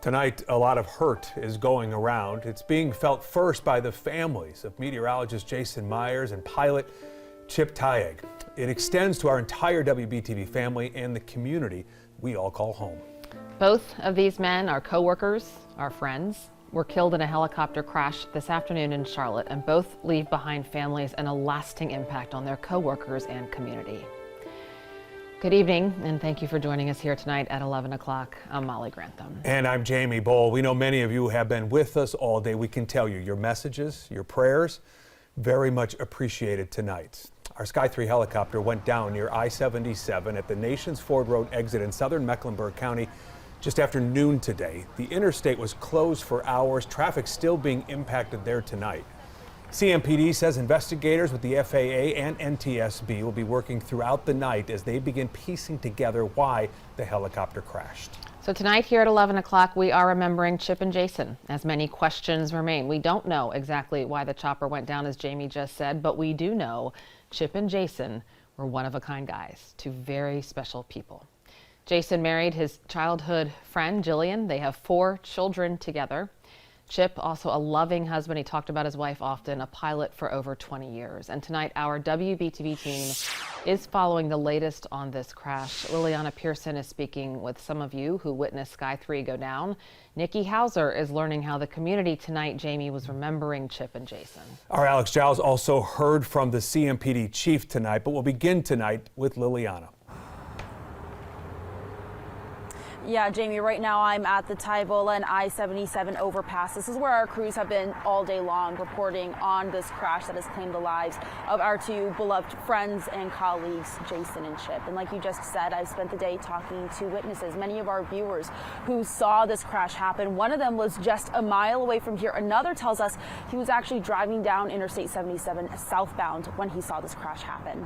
Tonight, a lot of hurt is going around. It's being felt first by the families of meteorologist Jason Myers and pilot Chip Tayag. It extends to our entire WBTV family and the community we all call home. Both of these men are co-workers, are friends, were killed in a helicopter crash this afternoon in Charlotte, and both leave behind families and a lasting impact on their co-workers and community. Good evening, and thank you for joining us here tonight at 11 o'clock. I'm Molly Grantham. And I'm Jamie Bowl. We know many of you have been with us all day. We can tell you your messages, your prayers, very much appreciated tonight. Our Sky 3 helicopter went down near I-77 at the Nations Ford Road exit in southern Mecklenburg County just after noon today. The interstate was closed for hours, traffic still being impacted there tonight. CMPD says investigators with the FAA and NTSB will be working throughout the night as they begin piecing together why the helicopter crashed. So tonight here at 11 o'clock, we are remembering Chip and Jason, as many questions remain. We don't know exactly why the chopper went down, as Jamie just said, but we do know Chip and Jason were one-of-a-kind guys, two very special people. Jason married his childhood friend, Jillian. They have 4 children together. Chip, also a loving husband. He talked about his wife often, a pilot for over 20 years. And tonight, our WBTV team is following the latest on this crash. Liliana Pearson is speaking with some of you who witnessed Sky 3 go down. Nikki Hauser is learning how the community tonight, Jamie, was remembering Chip and Jason. Our Alex Giles also heard from the CMPD chief tonight, but we'll begin tonight with Liliana. Yeah, Jamie, right now I'm at the Tayag and I-77 overpass. This is where our crews have been all day long reporting on this crash that has claimed the lives of our 2 beloved friends and colleagues, Jason and Chip. And like you just said, I've spent the day talking to witnesses, many of our viewers who saw this crash happen. One of them was just a mile away from here. Another tells us he was actually driving down Interstate 77 southbound when he saw this crash happen.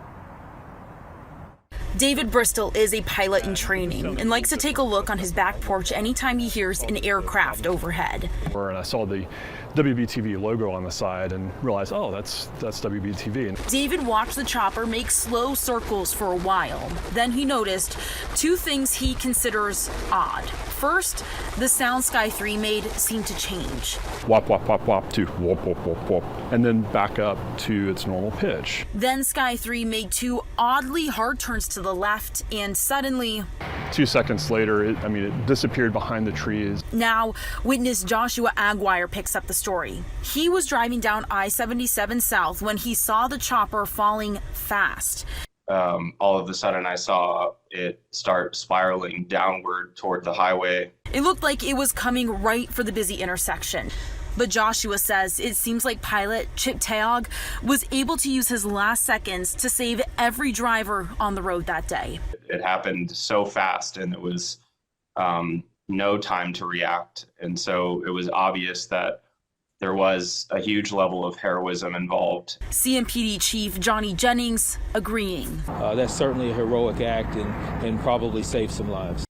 David Bristol is a pilot in training and likes to take a look on his back porch anytime he hears an aircraft overhead. And I saw the WBTV logo on the side and realized, oh, that's WBTV. David watched the chopper make slow circles for a while. Then he noticed 2 things he considers odd. First, the sound Sky 3 made seemed to change. Wop, wop, wop, wop, to whoop, whoop, whoop, whoop, and then back up to its normal pitch. Then Sky 3 made 2 oddly hard turns to the left, and suddenly 2 seconds later, it disappeared behind the trees. Now, witness Joshua Aguirre picks up the story. He was driving down I-77 south when he saw the chopper falling fast. All of a sudden, I saw it start spiraling downward toward the highway. It looked like it was coming right for the busy intersection. But Joshua says it seems like pilot Chip Tayag was able to use his last seconds to save every driver on the road that day. It happened so fast, and it was no time to react. And so it was obvious that there was a huge level of heroism involved. CMPD Chief Johnny Jennings agreeing. That's certainly a heroic act and probably saved some lives.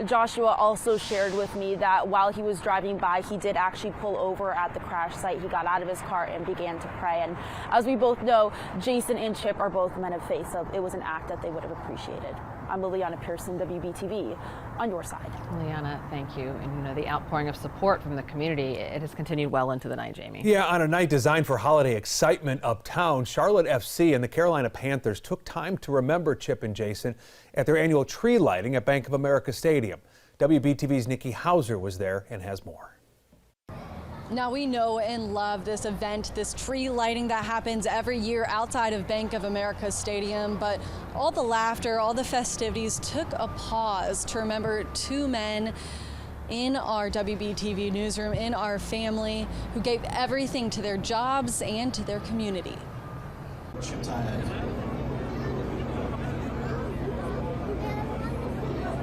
Joshua also shared with me that while he was driving by, he did actually pull over at the crash site. He got out of his car and began to pray. And as we both know, Jason and Chip are both men of faith, so it was an act that they would have appreciated. I'm Liliana Pearson, WBTV, on your side. Liliana, thank you. And the outpouring of support from the community, it has continued well into the night, Jamie. Yeah, on a night designed for holiday excitement uptown, Charlotte FC and the Carolina Panthers took time to remember Chip and Jason at their annual tree lighting at Bank of America Stadium. WBTV's Nikki Hauser was there and has more. Now we know and love this event, this tree lighting that happens every year outside of Bank of America Stadium, but all the laughter, all the festivities took a pause to remember 2 men in our WBTV newsroom, in our family, who gave everything to their jobs and to their community.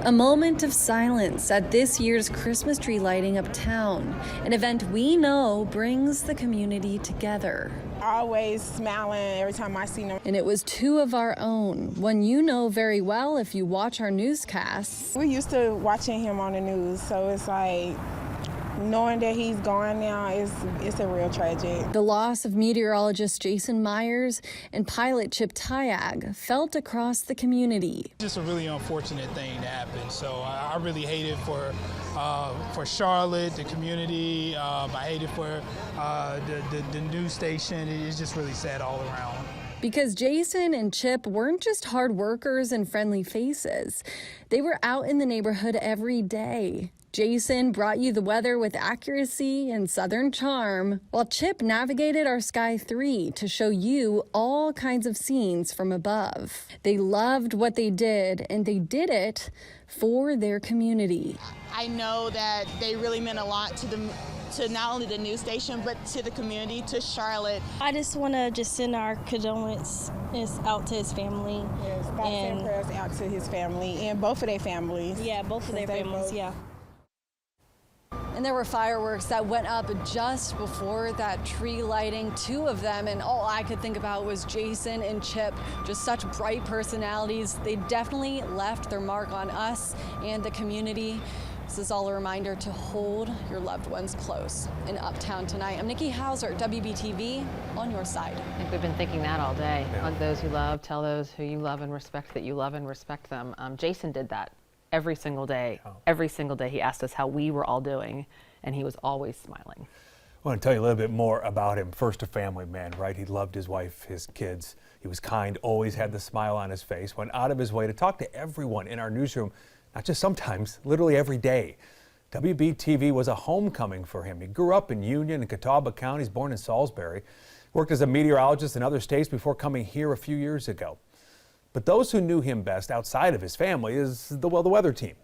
A moment of silence at this year's Christmas tree lighting uptown, an event we know brings the community together. Always smiling every time I see them. And it was 2 of our own, one you know very well if you watch our newscasts. We're used to watching him on the news, so it's like knowing that he's gone now, it's a real tragedy. The loss of meteorologist Jason Myers and pilot Chip Tayag felt across the community. Just a really unfortunate thing to happen. So I really hate it for Charlotte, the community. I hate it for the news station. It's just really sad all around. Because Jason and Chip weren't just hard workers and friendly faces. They were out in the neighborhood every day. Jason brought you the weather with accuracy and Southern charm, while Chip navigated our Sky 3 to show you all kinds of scenes from above. They loved what they did, and they did it for their community. I know that they really meant a lot to not only the news station, but to the community, to Charlotte. I just want to send our condolences out to his family. Yes, and prayers out to his family and both of their families. Yeah, both of their families, yeah. And there were fireworks that went up just before that tree lighting, 2 of them, and all I could think about was Jason and Chip, just such bright personalities. They definitely left their mark on us and the community. This is all a reminder to hold your loved ones close in Uptown tonight. I'm Nikki Hauser, WBTV, on your side. I think we've been thinking that all day. Hug those you love, tell those who you love and respect that you love and respect them. Jason did that every single day. Every single day he asked us how we were all doing, and he was always smiling. I want to tell you a little bit more about him. First, a family man, right? He loved his wife, his kids. He was kind, always had the smile on his face, went out of his way to talk to everyone in our newsroom. Not just sometimes, literally every day. WBTV was a homecoming for him. He grew up in Union and Catawba counties, born in Salisbury. Worked as a meteorologist in other states before coming here a few years ago. But those who knew him best outside of his family is the weather team.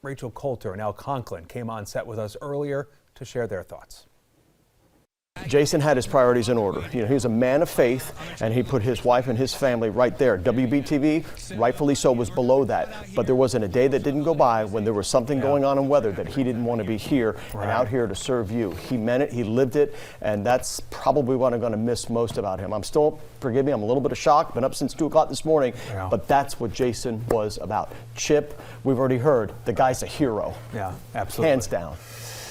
Rachel Coulter and Al Conklin came on set with us earlier to share their thoughts. Jason had his priorities in order. You know, he was a man of faith, and he put his wife and his family right there. WBTV, rightfully so, was below that. But there wasn't a day that didn't go by when there was something going on in weather that he didn't want to be here and out here to serve you. He meant it, he lived it, and that's probably what I'm going to miss most about him. I'm still, forgive me, I'm a little bit of shock. Been up since 2 o'clock this morning, but that's what Jason was about. Chip, we've already heard, the guy's a hero. Yeah, absolutely. Hands down.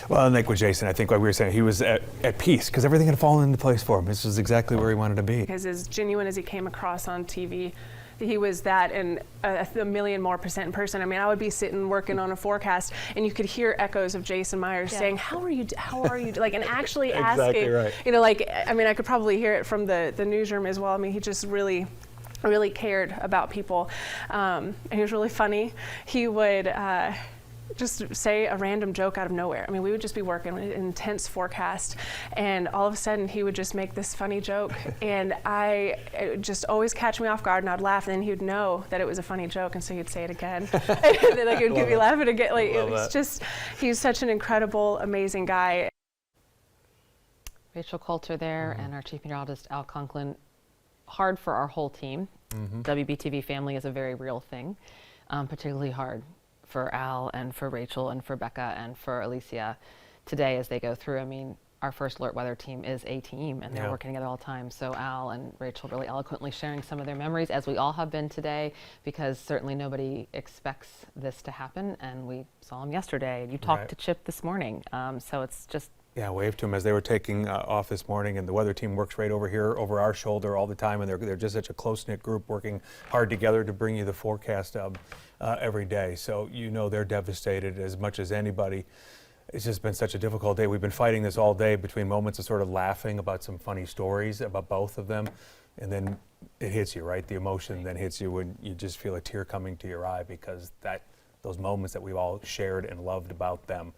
Well, and like with Jason, I think like we were saying, he was at peace because everything had fallen into place for him. This was exactly where he wanted to be. Because as genuine as he came across on TV, he was that and a million more % in person. I mean, I would be sitting working on a forecast and you could hear echoes of Jason Myers saying, how are you, like, and actually asking, you know, like, I mean, I could probably hear it from the newsroom as well. I mean, he just really cared about people. And he was really funny. He would, just say a random joke out of nowhere. I mean, we would just be working an intense forecast, and all of a sudden he would just make this funny joke, and it would just always catch me off guard, and I'd laugh, and then he would know that it was a funny joke, and so he'd say it again. And then like, it would get me laughing again. Like, it was just, he's such an incredible, amazing guy. Rachel Coulter there, and our chief meteorologist, Al Conklin. Hard for our whole team. WBTV family is a very real thing, particularly hard for Al and for Rachel and for Becca and for Alicia today as they go through. I mean, our First Alert weather team is a team, and they're working together all the time. So Al and Rachel really eloquently sharing some of their memories, as we all have been today, because certainly nobody expects this to happen, and we saw him yesterday, and you talked to Chip this morning. So it's just... Yeah, waved to him as they were taking off this morning, and the weather team works right over here, over our shoulder all the time, and they're just such a close-knit group working hard together to bring you the forecast every day. So you know they're devastated as much as anybody. It's just been such a difficult day. We've been fighting this all day between moments of sort of laughing about some funny stories about both of them, and then it hits you, right? The emotion then hits you when you just feel a tear coming to your eye because those moments that we've all shared and loved about them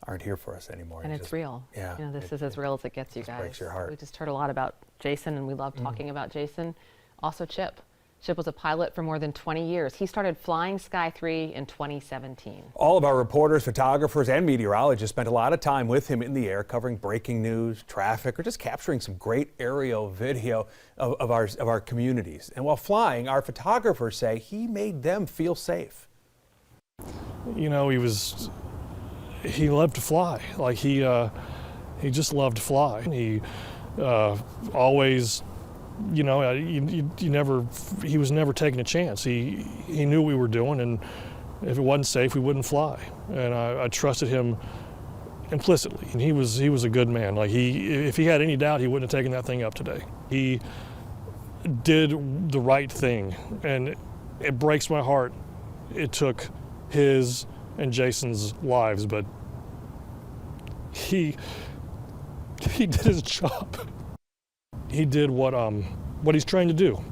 aren't here for us anymore. And it's real. Yeah. You know, this is as real as it gets, you guys. Breaks your heart. We just heard a lot about Jason, and we love talking about Jason. Also Chip. Chip was a pilot for more than 20 years. He started flying Sky 3 in 2017. All of our reporters, photographers, and meteorologists spent a lot of time with him in the air covering breaking news, traffic, or just capturing some great aerial video of our communities. And while flying, our photographers say he made them feel safe. You know, he loved to fly. Like he just loved to fly. He always, you know, he was never taking a chance. He knew what we were doing, and if it wasn't safe, we wouldn't fly. And I trusted him implicitly. And he was a good man. Like if he had any doubt, he wouldn't have taken that thing up today. He did the right thing, and it breaks my heart. It took his and Jason's lives, but he did his job. He did what he's trained to do.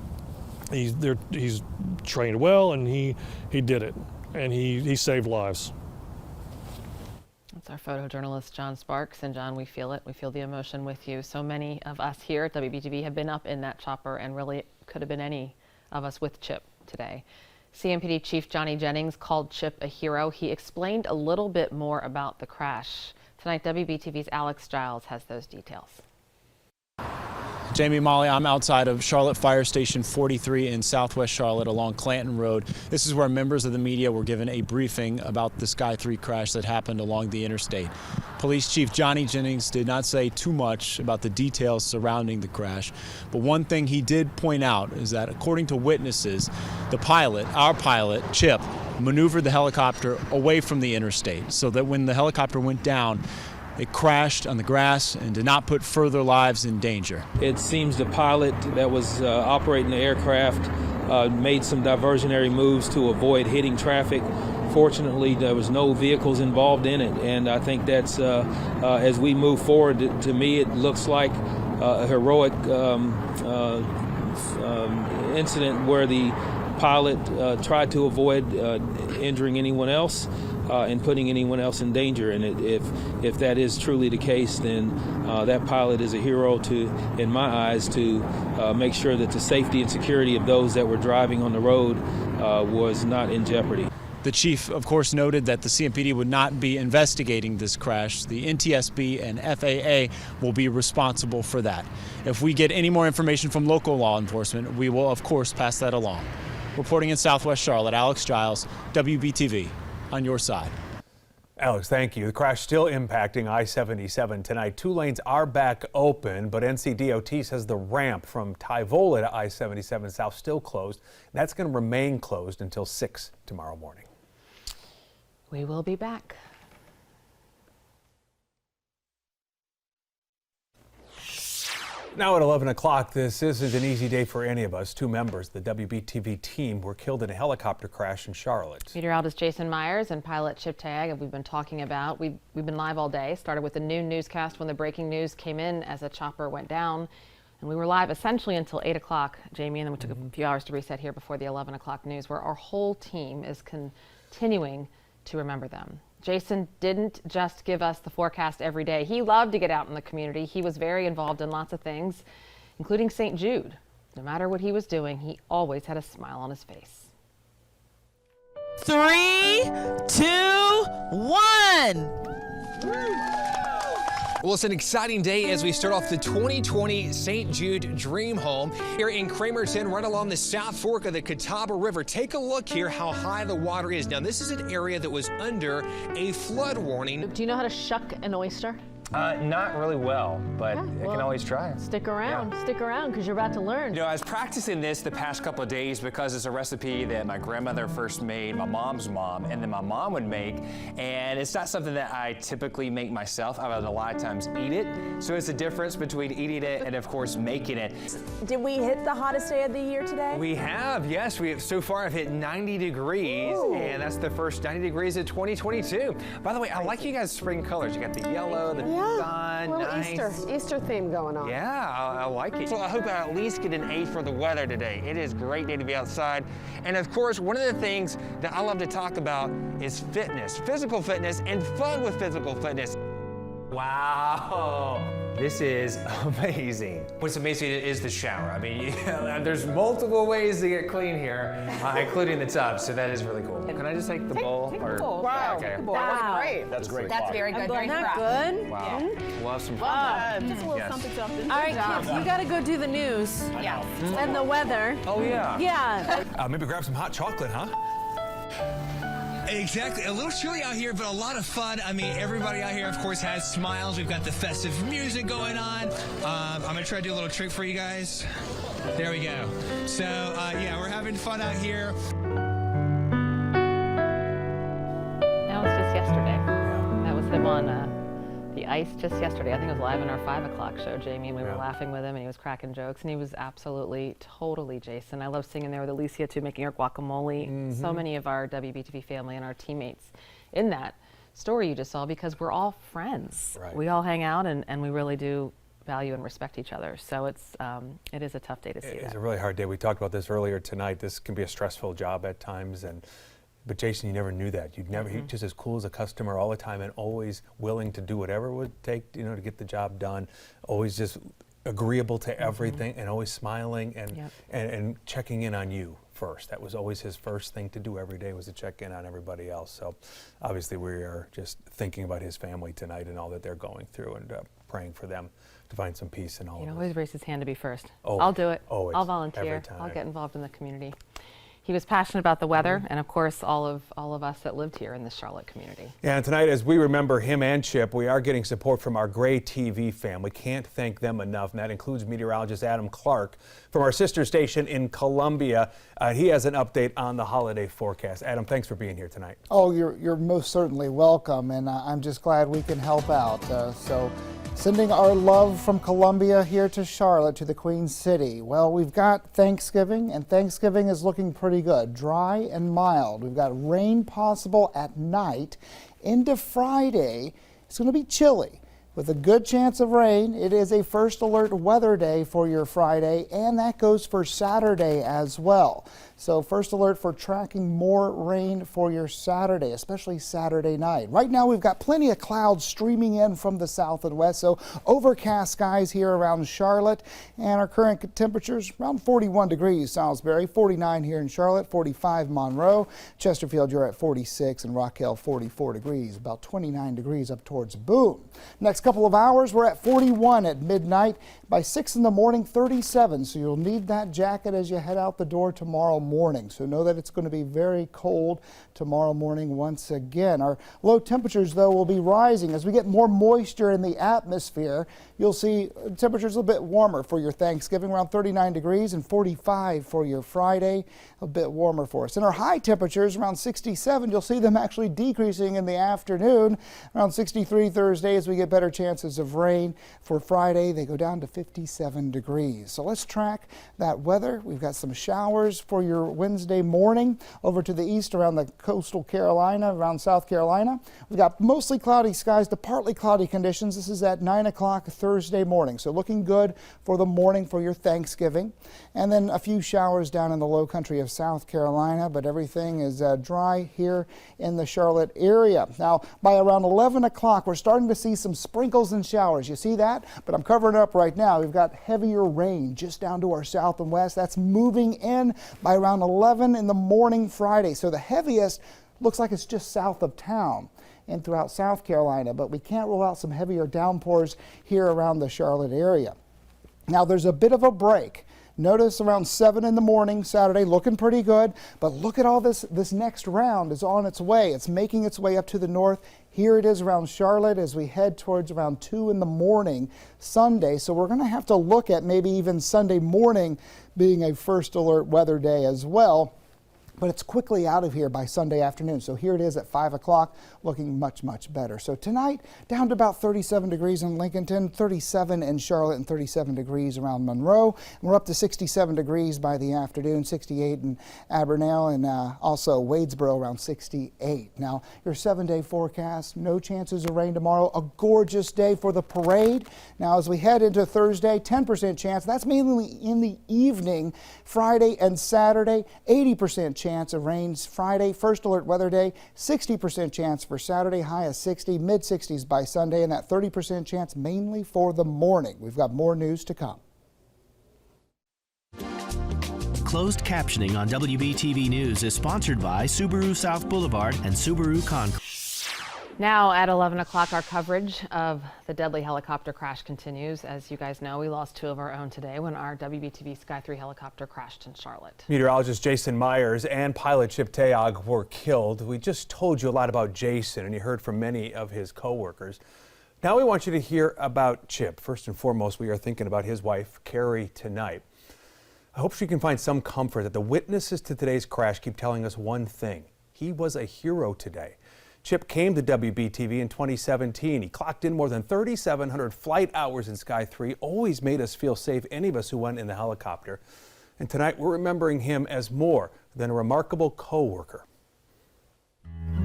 He's trained well, and he did it, and he saved lives. That's our photojournalist, John Sparks. And John, we feel it. We feel the emotion with you. So many of us here at WBTV have been up in that chopper, and really it could have been any of us with Chip today. CMPD Chief Johnny Jennings called Chip a hero. He explained a little bit more about the crash. Tonight, WBTV's Alex Giles has those details. Jamie, Molly, I'm outside of Charlotte Fire Station 43 in Southwest Charlotte along Clanton Road. This is where members of the media were given a briefing about the Sky 3 crash that happened along the interstate. Police Chief Johnny Jennings did not say too much about the details surrounding the crash, but one thing he did point out is that according to witnesses, the pilot, our pilot, Chip, maneuvered the helicopter away from the interstate so that when the helicopter went down, it crashed on the grass and did not put further lives in danger. It seems the pilot that was operating the aircraft made some diversionary moves to avoid hitting traffic. Fortunately, there was no vehicles involved in it, and I think that's, as we move forward, to me it looks like a heroic incident where the pilot tried to avoid injuring anyone else and putting anyone else in danger. And if that is truly the case, then that pilot is a hero in my eyes, to make sure that the safety and security of those that were driving on the road was not in jeopardy. The chief, of course, noted that the CMPD would not be investigating this crash. The NTSB and FAA will be responsible for that. If we get any more information from local law enforcement, we will, of course, pass that along. Reporting in Southwest Charlotte, Alex Giles, WBTV, on your side. Alex, thank you. The crash still impacting I-77 tonight. 2 lanes are back open, but NCDOT says the ramp from Tyvola to I-77 South still closed. That's going to remain closed until 6 tomorrow morning. We will be back. Now at 11 o'clock, this isn't an easy day for any of us. 2 members of the WBTV team were killed in a helicopter crash in Charlotte. Meteorologist Jason Myers and pilot Chip Tayag, we've been talking about. We've been live all day. Started with the noon newscast when the breaking news came in as a chopper went down. And we were live essentially until 8 o'clock, Jamie, and then we took a few hours to reset here before the 11 o'clock news, where our whole team is continuing to remember them. Jason didn't just give us the forecast every day. He loved to get out in the community. He was very involved in lots of things, including St. Jude. No matter what he was doing, he always had a smile on his face. 3, 2, 1. Well, it's an exciting day as we start off the 2020 St. Jude Dream Home here in Cramerton, right along the South Fork of the Catawba River. Take a look here how high the water is. Now, this is an area that was under a flood warning. Do you know how to shuck an oyster? Not really well, but I can always try. Stick around, because you're about to learn. You know, I was practicing this the past couple of days because it's a recipe that my grandmother first made, my mom's mom, and then my mom would make. And it's not something that I typically make myself. I would a lot of times eat it. So it's a difference between eating it and, of course, making it. Did we hit the hottest day of the year today? We have, yes. We have so far have hit 90 degrees, and that's the first 90 degrees of 2022. By the way, I like you guys' spring colors. You got the yellow, the sun, nice. Easter theme going on. Yeah, I like it. So I hope I at least get an A for the weather today. It is a great day to be outside. And of course, one of the things that I love to talk about is fitness, physical fitness, and fun with physical fitness. Wow, this is amazing. What's amazing is the shower. I mean, there's multiple ways to get clean here, including the tub, so that is really cool. Can I just take the bowl? Take the bowl. Wow, okay. take the bowl. Wow. Great. That's great. That's very good. Isn't that good? Wow. Mm-hmm. We'll have some fun. Wow. Just a little something, something. All right, kids, we got to go do the news. Yeah. And the weather. Oh, yeah. Yeah. Maybe grab some hot chocolate, huh? Exactly. A little chilly out here, but a lot of fun. I mean, everybody out here, of course, has smiles. We've got the festive music going on. I'm going to try to do a little trick for you guys. There we go. So, yeah, we're having fun out here. That was just yesterday. That was him on the ice just yesterday. I think it was live in our 5 o'clock show, Jamie, and we were Yeah. laughing with him, and he was cracking jokes, and he was absolutely, totally Jason. I love singing there with Alicia, too, making her guacamole. So many of our WBTV family and our teammates in that story you just saw, because we're all friends. Right. We all hang out, and we really do value and respect each other. So it is a tough day to see It's that. a really hard day. We talked about this earlier tonight. This can be a stressful job at times, but Jason, you never knew that. You'd never. He's just as cool as a customer all the time, and always willing to do whatever it would take, to get the job done. Always just agreeable to everything, and always smiling and checking in on you first. That was always his first thing to do every day, was to check in on everybody else. So obviously we are just thinking about his family tonight and all that they're going through, and praying for them to find some peace in all He'd of always raise his hand to be first. Always, I'll do it. always, I'll volunteer. every time. I'll get involved in the community. He was passionate about the weather, and of course all of us that lived here in the Charlotte community. Yeah, and tonight, as we remember him and Chip, we are getting support from our Gray TV fam. We can't thank them enough, and that includes meteorologist Adam Clark from our sister station in Columbia. He has an update on the holiday forecast. Adam, thanks for being here tonight. Oh, you're most certainly welcome, and I'm just glad we can help out. So sending our love from Columbia here to Charlotte, to the Queen City. Well, we've got Thanksgiving, and Thanksgiving is looking pretty good. Dry and mild. We've got rain possible at night. Into Friday, it's going to be chilly with a good chance of rain. It is a first alert weather day for your Friday, and that goes for Saturday as well. So first alert for tracking more rain for your Saturday, especially Saturday night. Right now we've got plenty of clouds streaming in from the south and west, so overcast skies here around Charlotte, and our current temperatures around 41 degrees Salisbury, 49 here in Charlotte, 45 Monroe, Chesterfield you're at 46, and Rock Hill 44 degrees, about 29 degrees up towards Boone. Next couple of hours we're at 41 at midnight. By 6 in the morning, 37, so you'll need that jacket as you head out the door tomorrow morning. So know that it's going to be very cold tomorrow morning once again. Our low temperatures, though, will be rising as we get more moisture in the atmosphere. You'll see temperatures a little bit warmer for your Thanksgiving, around 39 degrees, and 45 for your Friday, a bit warmer for us. And our high temperatures around 67, you'll see them actually decreasing in the afternoon, around 63 Thursday as we get better chances of rain. For Friday, they go down to 57 degrees. So let's track that weather. We've got some showers for your Wednesday morning over to the east around the coastal Carolina, around South Carolina. We've got mostly cloudy skies to partly cloudy conditions. This is at 9 o'clock Thursday morning. So looking good for the morning for your Thanksgiving. And then a few showers down in the low country of South Carolina, but everything is dry here in the Charlotte area. Now, by around 11 o'clock, we're starting to see some sprinkles and showers. You see that? But I'm covering up right now. We've got heavier rain just down to our south and west. That's moving in by around 11 in the morning Friday. So the heaviest looks like it's just south of town and throughout South Carolina, but we can't rule out some heavier downpours here around the Charlotte area. Now there's a bit of a break. Notice around 7 in the morning Saturday, looking pretty good, but look at all this next round is on its way. It's making its way up to the north. Here it is around Charlotte as we head towards around 2 in the morning Sunday. So we're going to have to look at maybe even Sunday morning being a first alert weather day as well. But it's quickly out of here by Sunday afternoon. So here it is at 5 o'clock, looking much, much better. So tonight, down to about 37 degrees in Lincolnton, 37 in Charlotte, and 37 degrees around Monroe. And we're up to 67 degrees by the afternoon, 68 in Abernale, and also Wadesboro around 68. Now, your 7-day forecast, no chances of rain tomorrow. A gorgeous day for the parade. Now, as we head into Thursday, 10% chance. That's mainly in the evening. Friday and Saturday, 80% chance of rains Friday, first alert weather day, 60% chance for Saturday, high of 60, mid-60s by Sunday, and that 30% chance mainly for the morning. We've got more news to come. Closed captioning on WBTV News is sponsored by Subaru South Boulevard and Subaru Concord. Now at 11 o'clock, our coverage of the deadly helicopter crash continues. As you guys know, we lost 2 of our own today when our WBTV Sky 3 helicopter crashed in Charlotte. Meteorologist Jason Myers and pilot Chip Tayag were killed. We just told you a lot about Jason, and you heard from many of his co-workers. Now we want you to hear about Chip. First and foremost, we are thinking about his wife, Carrie, tonight. I hope she can find some comfort that the witnesses to today's crash keep telling us one thing. He was a hero today. Chip came to WBTV in 2017. He clocked in more than 3,700 flight hours in Sky 3, always made us feel safe, any of us who went in the helicopter. And tonight we're remembering him as more than a remarkable co-worker.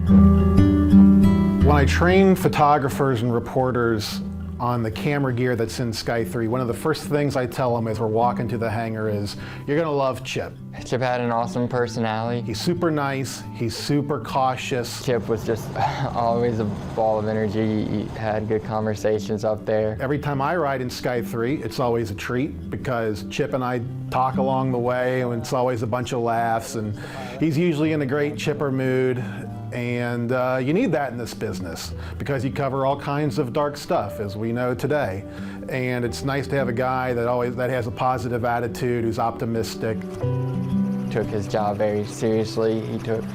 When I train photographers and reporters on the camera gear that's in Sky 3, one of the first things I tell them as we're walking to the hangar is, you're gonna love Chip. Chip had an awesome personality. He's super nice, he's super cautious. Chip was just always a ball of energy. He had good conversations up there. Every time I ride in Sky 3, it's always a treat because Chip and I talk along the way and it's always a bunch of laughs, and he's usually in a great chipper mood. And you need that in this business because you cover all kinds of dark stuff, as we know today. And it's nice to have a guy that has a positive attitude, who's optimistic. Took his job very seriously. He took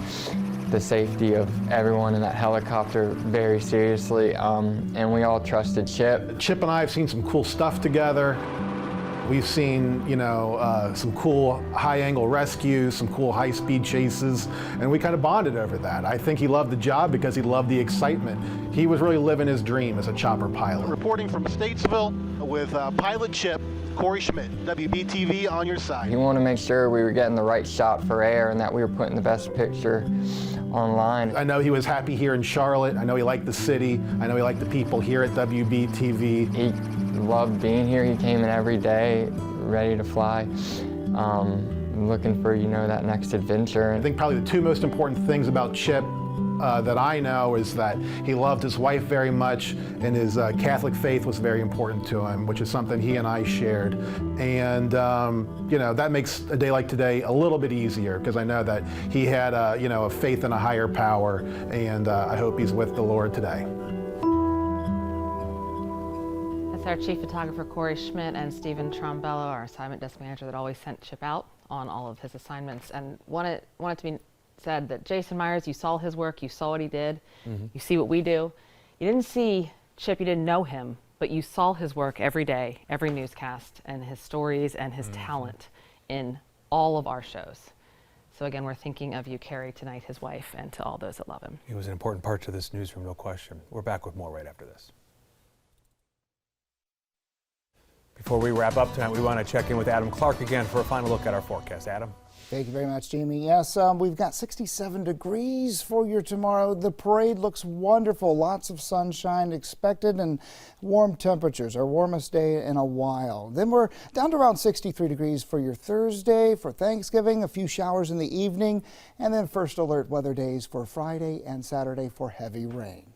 the safety of everyone in that helicopter very seriously, and we all trusted Chip. Chip and I have seen some cool stuff together. We've seen, some cool high-angle rescues, some cool high-speed chases, and we kind of bonded over that. I think he loved the job because he loved the excitement. He was really living his dream as a chopper pilot. Reporting from Statesville with pilot Chip, Corey Schmidt, WBTV on your side. He wanted to make sure we were getting the right shot for air and that we were putting the best picture online. I know he was happy here in Charlotte. I know he liked the city. I know he liked the people here at WBTV. He loved being here. He came in every day, ready to fly, looking for, that next adventure. I think probably the two most important things about Chip that I know is that he loved his wife very much, and his Catholic faith was very important to him, which is something he and I shared. And that makes a day like today a little bit easier because I know that he had a faith in a higher power, and I hope he's with the Lord today. That's our chief photographer Corey Schmidt and Stephen Trombello, our assignment desk manager that always sent Chip out on all of his assignments, and wanted to be said that Jason Myers, you saw his work, you saw what he did, you see what we do. You didn't see Chip, you didn't know him, but you saw his work every day, every newscast, and his stories and his talent in all of our shows. So again, we're thinking of you, Carrie, tonight, his wife, and to all those that love him. He was an important part to this newsroom, no question. We're back with more right after this. Before we wrap up tonight, we want to check in with Adam Clark again for a final look at our forecast. Adam? Thank you very much, Jamie. Yes, we've got 67 degrees for you tomorrow. The parade looks wonderful. Lots of sunshine expected and warm temperatures, our warmest day in a while. Then we're down to around 63 degrees for your Thursday, for Thanksgiving, a few showers in the evening, and then first alert weather days for Friday and Saturday for heavy rain.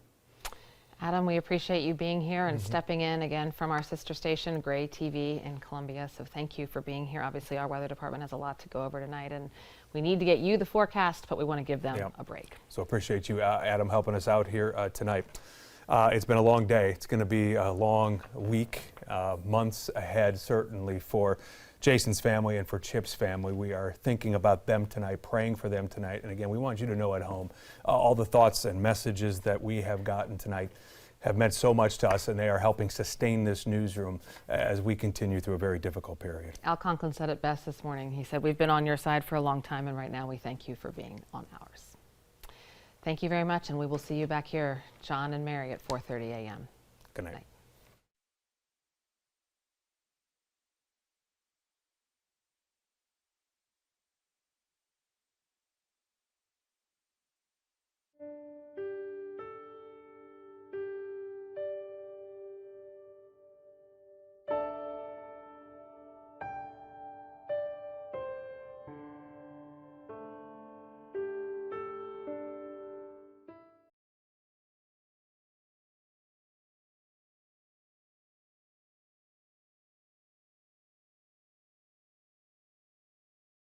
Adam, we appreciate you being here and stepping in again from our sister station, Gray TV in Columbia. So thank you for being here. Obviously, our weather department has a lot to go over tonight, and we need to get you the forecast, but we want to give them a break. So appreciate you, Adam, helping us out here tonight. It's been a long day. It's going to be a long week, months ahead, certainly for Jason's family and for Chip's family. We are thinking about them tonight, praying for them tonight. And again, we want you to know at home, all the thoughts and messages that we have gotten tonight have meant so much to us, and they are helping sustain this newsroom as we continue through a very difficult period. Al Conklin said it best this morning. He said, we've been on your side for a long time, and right now we thank you for being on ours. Thank you very much, and we will see you back here, John and Mary, at 4:30 a.m. Good night.